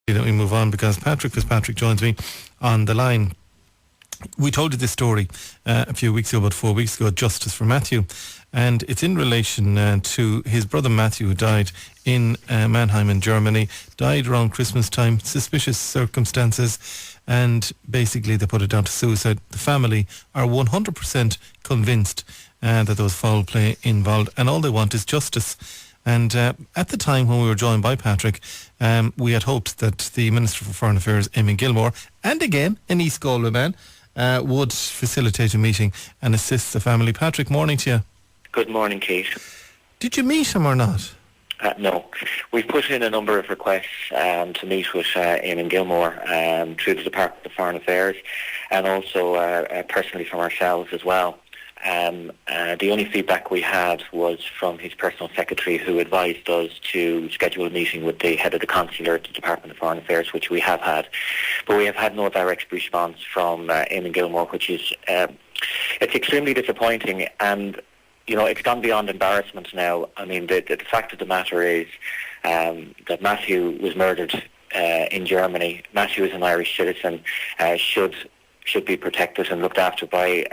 Let me move on because Patrick Fitzpatrick joins me on the line. We told you this story a few weeks ago, about 4 weeks ago, Justice for Matthew, and it's in relation to his brother Matthew, who died in Mannheim in Germany, died around Christmas time, suspicious circumstances, and basically they put it down to suicide. The family are 100% convinced that there was foul play involved, and all they want is justice. And at the time when we were joined by Patrick, we had hoped that the Minister for Foreign Affairs, Eamon Gilmore, and again an East Galway man, would facilitate a meeting and assist the family. Patrick, morning to you. Good morning, Keith. Did you meet him or not? No. We've put in a number of requests to meet with Eamon Gilmore through the Department of Foreign Affairs, and also personally from ourselves as well. The only feedback we had was from his personal secretary, who advised us to schedule a meeting with the head of the consulate at the Department of Foreign Affairs, which we have had. But we have had no direct response from Eamon Gilmore, which is it's extremely disappointing, and it's gone beyond embarrassment now. I mean, the fact of the matter is that Matthew was murdered in Germany. Matthew is an Irish citizen, should be protected and looked after by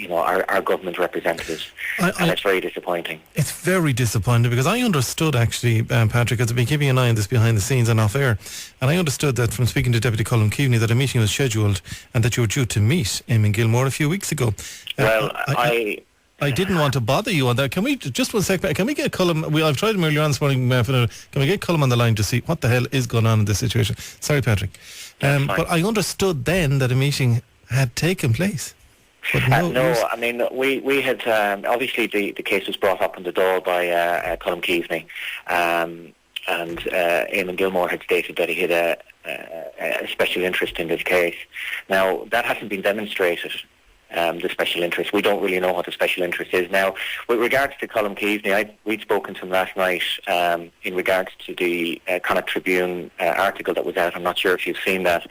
our government representatives, and it's very disappointing. It's very disappointing because I understood actually, Patrick, as I've been keeping an eye on this behind the scenes and off air, and I understood that from speaking to Deputy Colm Keaveney that a meeting was scheduled and that you were due to meet Eamon Gilmore a few weeks ago. Well, I didn't want to bother you on that. Can we, just 1 sec, can we get Colm, I've tried him earlier on this morning, can we get Colm on the line to see what the hell is going on in this situation? Sorry, Patrick. But I understood then that a meeting had taken place. But no, I mean, we had, obviously the case was brought up on the door by Colm Keaveney, and Eamon Gilmore had stated that he had a special interest in this case. Now, that hasn't been demonstrated. The special interest. We don't really know what the special interest is. Now, with regards to Colm Keaveney, we'd spoken to him last night in regards to the Connacht Tribune article that was out. I'm not sure if you've seen that.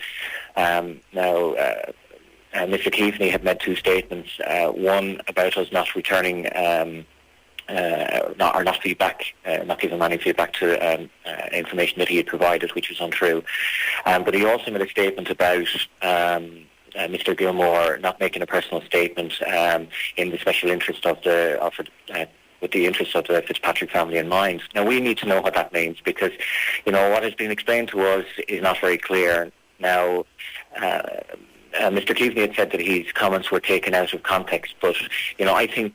Mr. Keaveney had made two statements. One about us not returning not feedback, not giving any feedback to information that he had provided, which was untrue. But he also made a statement about Mr. Gilmore not making a personal statement in the special interest of with the interests of the Fitzpatrick family in mind. Now, we need to know what that means, because what has been explained to us is not very clear. Now, Mr. Keaveney had said that his comments were taken out of context, but I think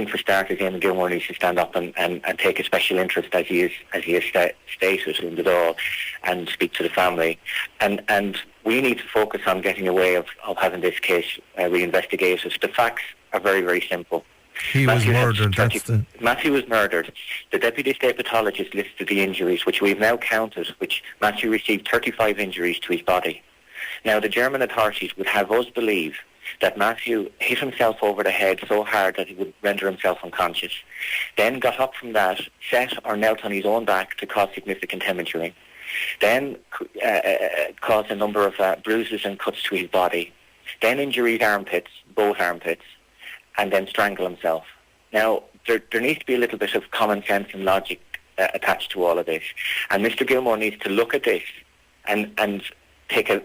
for starters, Eamon Gilmore needs to stand up and take a special interest, as he has stated in the law, and speak to the family. And we need to focus on getting a way of having this case reinvestigated. The facts are very, very simple. Matthew was murdered. Matthew was murdered. The Deputy State Pathologist listed the injuries, which we've now counted, which Matthew received 35 injuries to his body. Now, the German authorities would have us believe that Matthew hit himself over the head so hard that he would render himself unconscious, then got up from that, sat or knelt on his own back to cause significant hemorrhaging, then caused a number of bruises and cuts to his body, then injured his armpits, both armpits, and then strangled himself. Now, there needs to be a little bit of common sense and logic attached to all of this, and Mr. Gilmore needs to look at this and take the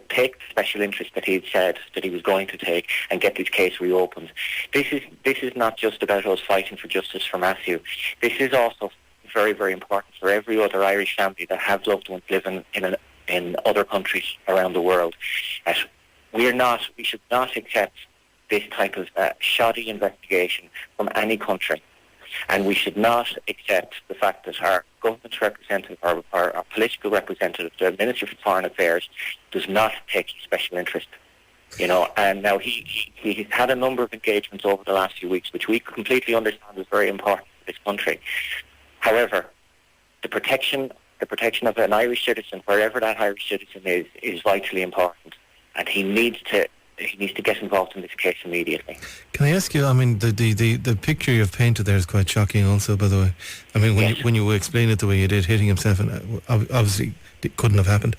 special interest that he had said that he was going to take and get this case reopened. This is not just about us fighting for justice for Matthew. This is also very, very important for every other Irish family that have loved ones living in other countries around the world. We should not accept this type of shoddy investigation from any country. And we should not accept the fact that our government representative, our political representative, the Minister for Foreign Affairs, does not take special interest. And now he's had a number of engagements over the last few weeks, which we completely understand is very important for this country. However, the protection of an Irish citizen, wherever that Irish citizen is vitally important, and he needs to get involved in this case immediately. Can I ask you, I mean, the picture you've painted there is quite shocking also, by the way. I mean, when you explain it the way you did, hitting himself, and obviously it couldn't have happened.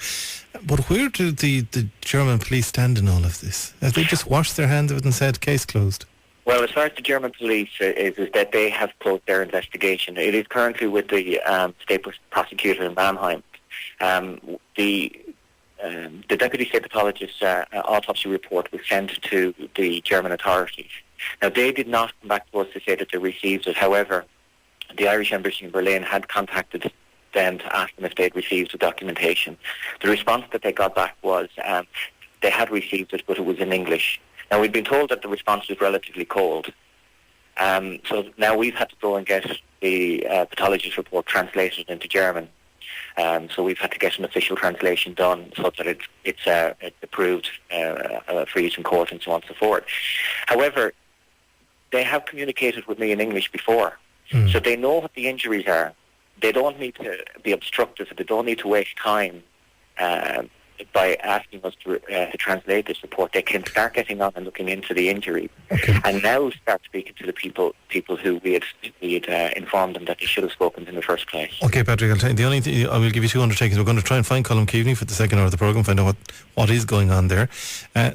But where do the German police stand in all of this? Have they just washed their hands of it and said, case closed? Well, as far as the German police is that they have closed their investigation. It is currently with the state prosecutor in Mannheim. The Deputy State Pathologist's autopsy report was sent to the German authorities. Now, they did not come back to us to say that they received it. However, the Irish Embassy in Berlin had contacted them to ask them if they had received the documentation. The response that they got back was they had received it, but it was in English. Now, we'd been told that the response was relatively cold. So now we've had to go and get the pathologist report translated into German. So we've had to get an official translation done so that it's approved for use in court and so on and so forth. However, they have communicated with me in English before, so they know what the injuries are. They don't need to be obstructive. They don't need to waste time by asking us to translate this report. They can start getting on and looking into the injury, and now start speaking to the people who we had informed them that they should have spoken to in the first place. Okay, Patrick, I'll tell you, the only thing I will give you 200 seconds. We're going to try and find Colm Keaveney for the second hour of the programme, find out what is going on there.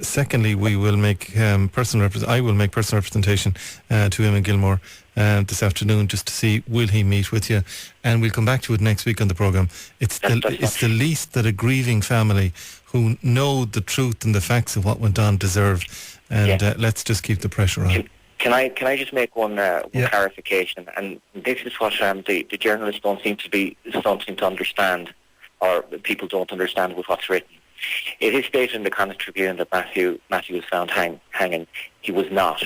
Secondly, we will make I will make personal representation to him in Gilmore this afternoon, just to see will he meet with you, and we'll come back to it next week on the programme. It's the least that a grieving family who know the truth and the facts of what went on deserve, and let's just keep the pressure on. Can I just make one clarification? And this is what the journalists don't seem to understand, or people don't understand with what's written. It is stated in the Connacht Tribune that Matthew was found hanging. He was not.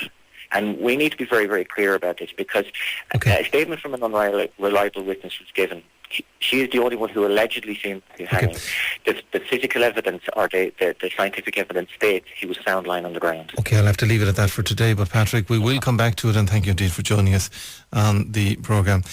And we need to be very, very clear about this, because a statement from an unreliable witness was given. She is the only one who allegedly seen him hanging. The physical evidence or the scientific evidence states he was found lying on the ground. Okay, I'll have to leave it at that for today. But Patrick, we will come back to it, and thank you indeed for joining us on the programme.